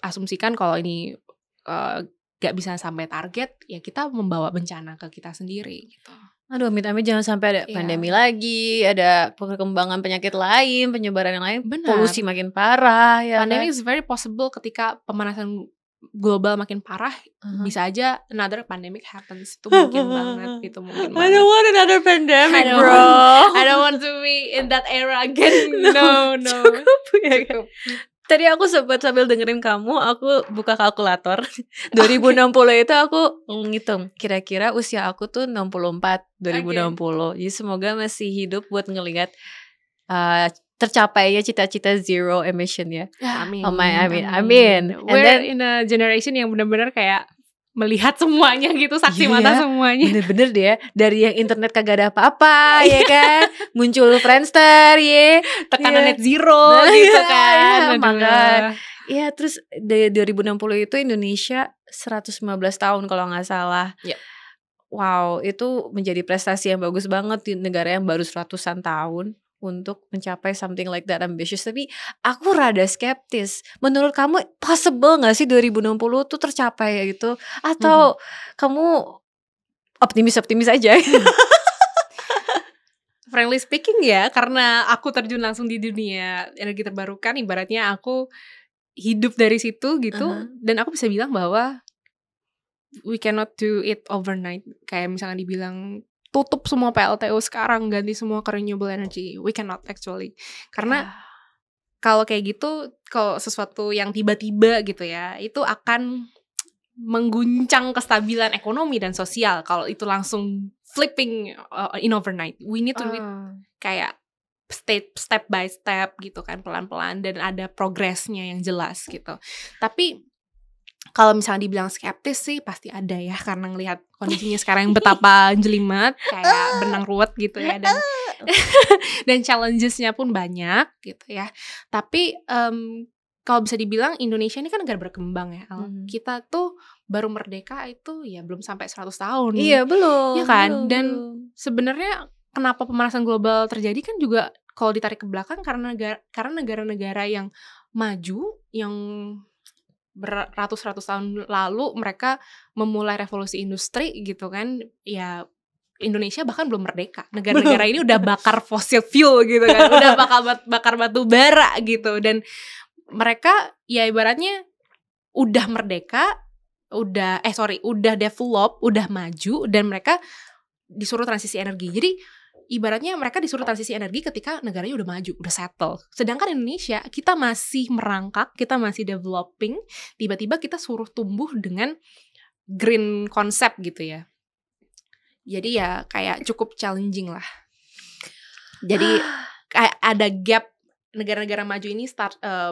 asumsikan kalau ini nggak bisa sampai target, ya kita membawa bencana ke kita sendiri gitu. Aduh, amit-amit jangan sampai ada pandemi lagi, ada perkembangan penyakit lain, penyebaran yang lain, polusi makin parah ya. Pandemi is very possible ketika pemanasan global makin parah, bisa aja another pandemic happens. Itu mungkin banget gitu, mungkin banget. I don't want another pandemic, bro. I don't want to be in that era again. No. Cukup. Tadi aku sempat sambil dengerin kamu, aku buka kalkulator. 2060 itu aku ngitung, kira-kira usia aku tuh 64 2060. Jadi semoga masih hidup buat ngelihat tercapainya cita-cita zero emission ya. Amin. Amin. We're in a generation yang benar-benar kayak melihat semuanya gitu, saksi mata semuanya. Bener-bener deh, dari yang internet kagak ada apa-apa ya kan, muncul Friendster ya, tekanan net zero gitu kan. Iya, terus dari 2060 itu Indonesia 115 tahun kalau nggak salah. Wow, itu menjadi prestasi yang bagus banget di negara yang baru 100-an tahun untuk mencapai something like that ambitious. Tapi aku rada skeptis. Menurut kamu possible gak sih 2060 tuh tercapai gitu? Atau kamu optimis aja? Frankly speaking ya, karena aku terjun langsung di dunia energi terbarukan, ibaratnya aku hidup dari situ gitu. Dan aku bisa bilang bahwa we cannot do it overnight. Kayak misalnya dibilang tutup semua PLTU sekarang, ganti semua ke renewable energy. We cannot actually. Karena kalau kayak gitu, kalau sesuatu yang tiba-tiba gitu ya, itu akan mengguncang kestabilan ekonomi dan sosial. Kalau itu langsung flipping in overnight. We need to do it kayak step by step gitu kan, pelan-pelan, dan ada progresnya yang jelas gitu. Tapi kalau misalnya dibilang skeptis sih pasti ada ya, karena ngelihat kondisinya sekarang yang betapa jelimet, kayak benang ruwet gitu ya, dan challenges-nya pun banyak gitu ya. Tapi kalau bisa dibilang Indonesia ini kan negara berkembang ya, kita tuh baru merdeka itu ya belum sampai 100 tahun. Iya, belum. Ya kan? Dan sebenarnya kenapa pemanasan global terjadi kan juga kalau ditarik ke belakang karena negara-negara yang maju, yang beratus-ratus tahun lalu mereka memulai revolusi industri gitu kan. Ya Indonesia bahkan belum merdeka. Negara-negara ini udah bakar fossil fuel gitu kan. Udah bakar batu bara gitu. Dan mereka ya ibaratnya udah merdeka, udah develop, udah maju, dan mereka disuruh transisi energi. Jadi ibaratnya mereka disuruh transisi energi ketika negaranya udah maju, udah settle. Sedangkan Indonesia, kita masih merangkak, kita masih developing, tiba-tiba kita suruh tumbuh dengan green concept gitu ya. Jadi ya kayak cukup challenging lah. Jadi kayak ada gap. Negara-negara maju ini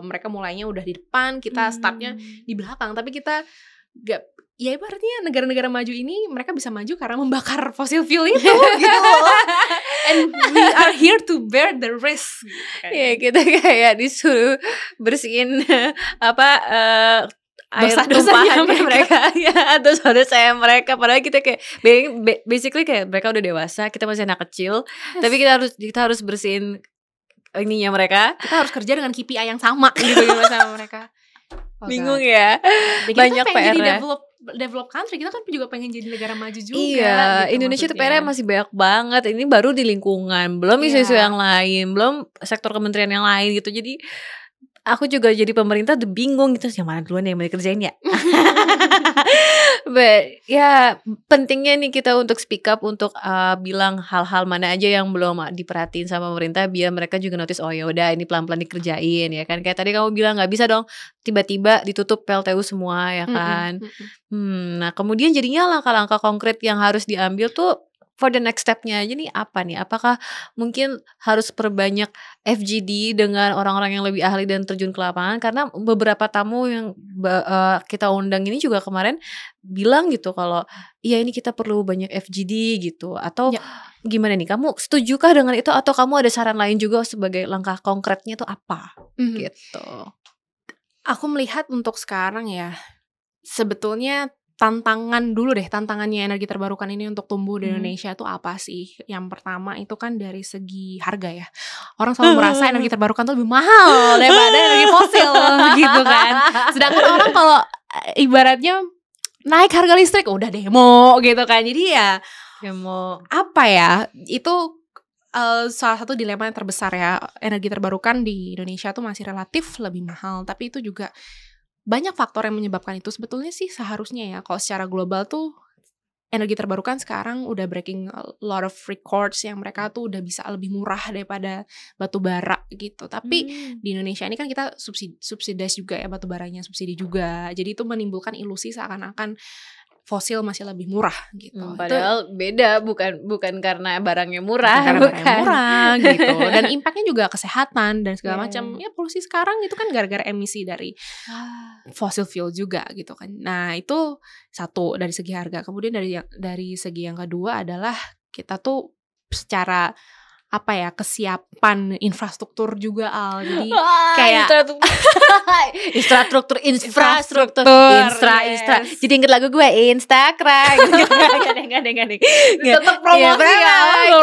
mereka mulainya udah di depan, kita startnya di belakang. Tapi kita gak, ya ibaratnya negara-negara maju ini mereka bisa maju karena membakar fossil fuel itu gitu loh. And we are here to bear the risk. Ya kita kayak disuruh bersihin air tumpahannya mereka ya, dosa-dosa mereka. Padahal kita kayak basically kayak mereka udah dewasa, kita masih anak kecil. Yes. Tapi kita harus bersihin ininya mereka. Kita harus kerja dengan KPI yang sama gitu sama mereka. Bingung ya. Banyak PR. Jadi develop country, kita kan juga pengen jadi negara maju juga. Iya, gitu, Indonesia tuh PR masih banyak banget. Ini baru di lingkungan, belum isu-isu yang lain, belum sektor kementerian yang lain gitu. Jadi aku juga jadi pemerintah udah bingung gitu, yang mana duluan yang mau dikerjain ya. But ya pentingnya nih kita untuk speak up, untuk bilang hal-hal mana aja yang belum diperhatiin sama pemerintah, biar mereka juga notice, oh ya udah ini pelan-pelan dikerjain ya kan. Kayak tadi kamu bilang nggak bisa dong tiba-tiba ditutup PLTU semua ya kan. Nah kemudian jadinya langkah-langkah konkret yang harus diambil tuh for the next step-nya aja nih apa nih? Apakah mungkin harus perbanyak FGD dengan orang-orang yang lebih ahli dan terjun ke lapangan? Karena beberapa tamu yang kita undang ini juga kemarin bilang gitu kalau iya ini kita perlu banyak FGD gitu. Atau gimana nih? Kamu setujukah dengan itu atau kamu ada saran lain juga sebagai langkah konkretnya itu apa? Gitu. Aku melihat untuk sekarang ya sebetulnya tantangannya energi terbarukan ini untuk tumbuh di Indonesia itu apa sih? Yang pertama itu kan dari segi harga ya. Orang selalu merasa energi terbarukan itu lebih mahal daripada energi fosil gitu kan. Sedangkan orang kalau ibaratnya naik harga listrik udah demo gitu kan. Jadi ya demo apa ya? Itu salah satu dilema yang terbesar ya. Energi terbarukan di Indonesia tuh masih relatif lebih mahal, tapi itu juga banyak faktor yang menyebabkan itu. Sebetulnya sih seharusnya ya kalau secara global tuh energi terbarukan sekarang udah breaking a lot of records yang mereka tuh udah bisa lebih murah daripada batu bara gitu. Tapi di Indonesia ini kan kita subsidize juga ya, batu baranya subsidi juga. Jadi itu menimbulkan ilusi seakan-akan fosil masih lebih murah gitu. Padahal itu beda, bukan karena barangnya murah, barangnya murah gitu. Dan impactnya juga kesehatan dan segala macam. Ya polusi sekarang itu kan gara-gara emisi dari fossil fuel juga gitu kan. Nah itu satu dari segi harga. Kemudian dari segi yang kedua adalah kita tuh secara apa ya, kesiapan infrastruktur juga Jadi kayak infrastruktur yes. Jadi inget lagu gue Instagram Gak tetap promosi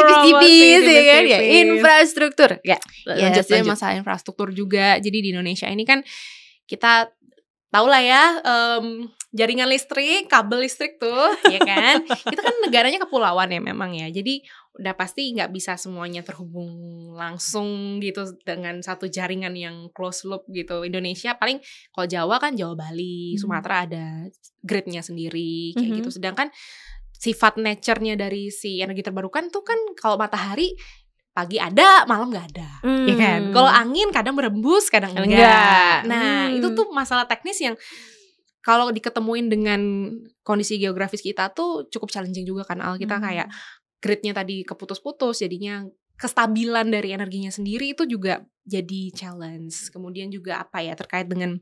tipis-tipis ya kan ya, infrastruktur ya jadi masalah infrastruktur juga. Jadi di Indonesia ini kan kita tahu lah ya, jaringan listrik, kabel listrik tuh ya kan. Kita kan negaranya kepulauan ya memang ya. Jadi udah pasti nggak bisa semuanya terhubung langsung gitu dengan satu jaringan yang close loop gitu. Indonesia paling kalau Jawa kan Jawa Bali, Sumatera ada gridnya sendiri kayak gitu. Sedangkan sifat nature-nya dari si energi terbarukan tuh kan kalau matahari pagi ada, malam nggak ada, ya kan. Kalau angin kadang berembus, kadang enggak. Nah itu tuh masalah teknis yang kalau diketemuin dengan kondisi geografis kita tuh cukup challenging juga kan kita kayak gridnya tadi keputus-putus, jadinya kestabilan dari energinya sendiri itu juga jadi challenge. Kemudian juga apa ya, terkait dengan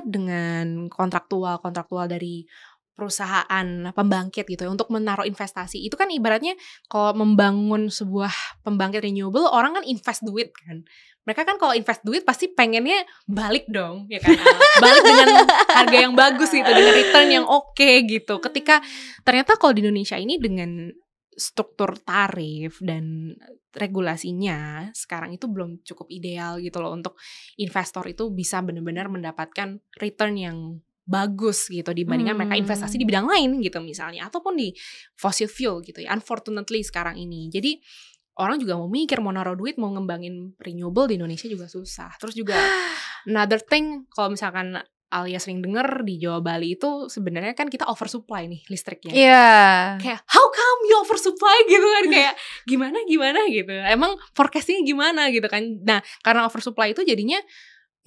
dengan kontraktual dari perusahaan pembangkit gitu ya, untuk menaruh investasi. Itu kan ibaratnya kalau membangun sebuah pembangkit renewable, orang kan invest duit kan. Mereka kan kalau invest duit pasti pengennya balik dong, ya kan? Balik dengan harga yang bagus gitu, dengan return yang oke gitu. Ketika ternyata kalau di Indonesia ini dengan struktur tarif dan regulasinya sekarang itu belum cukup ideal gitu loh untuk investor itu bisa benar-benar mendapatkan return yang bagus gitu dibandingkan mereka investasi di bidang lain gitu misalnya ataupun di fossil fuel gitu ya. Unfortunately sekarang ini. Jadi orang juga mau mikir mau naruh duit mau ngembangin renewable di Indonesia juga susah. Terus juga another thing kalau misalkan Alia sering denger di Jawa Bali itu sebenarnya kan kita oversupply nih listriknya. Kayak how come you oversupply gitu kan, kayak gimana gitu. Emang forecastnya gimana gitu kan. Nah karena oversupply itu jadinya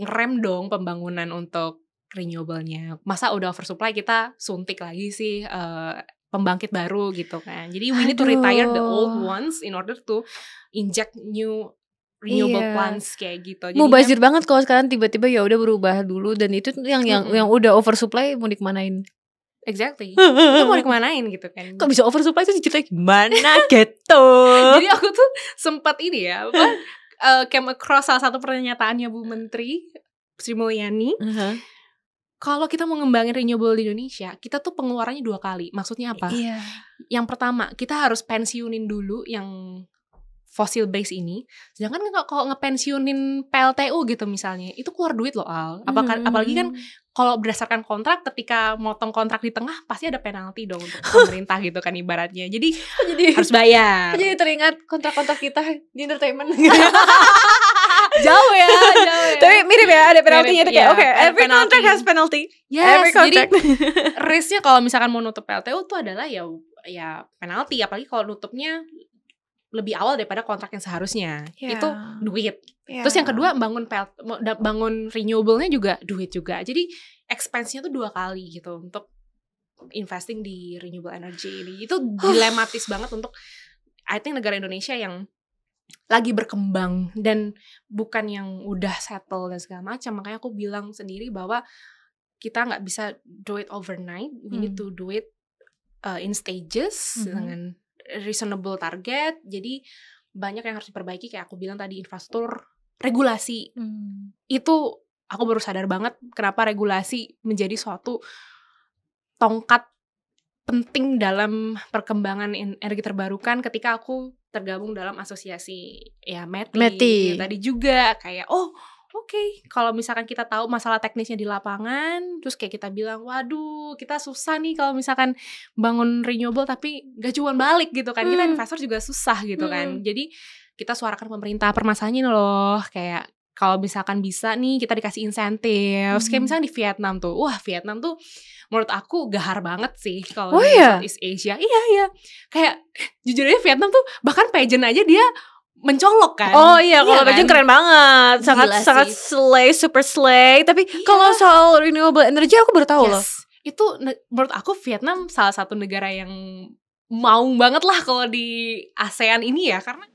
ngerem dong pembangunan untuk renewable-nya. Masa udah oversupply kita suntik lagi sih pembangkit baru gitu kan. Jadi we need to retire the old ones in order to inject new renewable plants kayak gitu. Mau bazir banget kalau sekarang tiba-tiba ya udah berubah dulu dan itu yang udah oversupply mau dikemanain? Exactly. Itu mau dikemanain gitu kan. Kok bisa oversupply itu diceritain gimana gitu. Jadi aku tuh sempat ini ya came across salah satu pernyataannya Bu Menteri Sri Mulyani. Kalau kita mau ngembangin renewable di Indonesia, kita tuh pengeluarannya 2 kali. Maksudnya apa? Yang pertama, kita harus pensiunin dulu yang fossil base ini. Sedangkan kalau ngepensiunin PLTU gitu misalnya, itu keluar duit loh Al. Apalagi kan kalau berdasarkan kontrak, ketika motong kontrak di tengah pasti ada penalti dong untuk pemerintah gitu kan ibaratnya. Jadi harus bayar. Jadi teringat kontrak-kontrak kita di entertainment. Jauh ya. Tapi mirip ya, ada penaltinya itu kayak every contract has penalty. Yes, every contract. Jadi risknya kalau misalkan mau nutup PLTU tuh adalah ya penalti. Apalagi kalau nutupnya lebih awal daripada kontrak yang seharusnya. Itu duit. Terus yang kedua bangun renewable-nya juga duit juga. Jadi expense-nya tuh 2 kali gitu untuk investing di renewable energy ini. Itu dilematis banget untuk I think negara Indonesia yang lagi berkembang dan bukan yang udah settle dan segala macam. Makanya aku bilang sendiri bahwa kita nggak bisa do it overnight. We need to do it in stages dengan reasonable target. Jadi banyak yang harus diperbaiki. Kayak aku bilang tadi, infrastruktur, regulasi. Itu aku baru sadar banget kenapa regulasi menjadi suatu tongkat penting dalam perkembangan energi terbarukan ketika aku tergabung dalam asosiasi ya METI. Tadi juga kayak oke, kalau misalkan kita tahu masalah teknisnya di lapangan, terus kayak kita bilang, waduh, kita susah nih kalau misalkan bangun renewable tapi gak cuan balik gitu kan. Kita investor juga susah gitu kan. Jadi kita suarakan pemerintah, permasalahannya loh, kayak kalau misalkan bisa nih kita dikasih insentif. Kayak misalnya di Vietnam tuh, Vietnam tuh menurut aku gahar banget sih kalau di Southeast Asia. Iya. Kayak jujur aja Vietnam tuh bahkan pageant aja dia mencolok kan. Kalau pageant keren banget. Sangat slay, super slay. Tapi kalau soal renewable energy aku baru tahu loh. Itu menurut aku Vietnam salah satu negara yang mau banget lah kalau di ASEAN ini ya, karena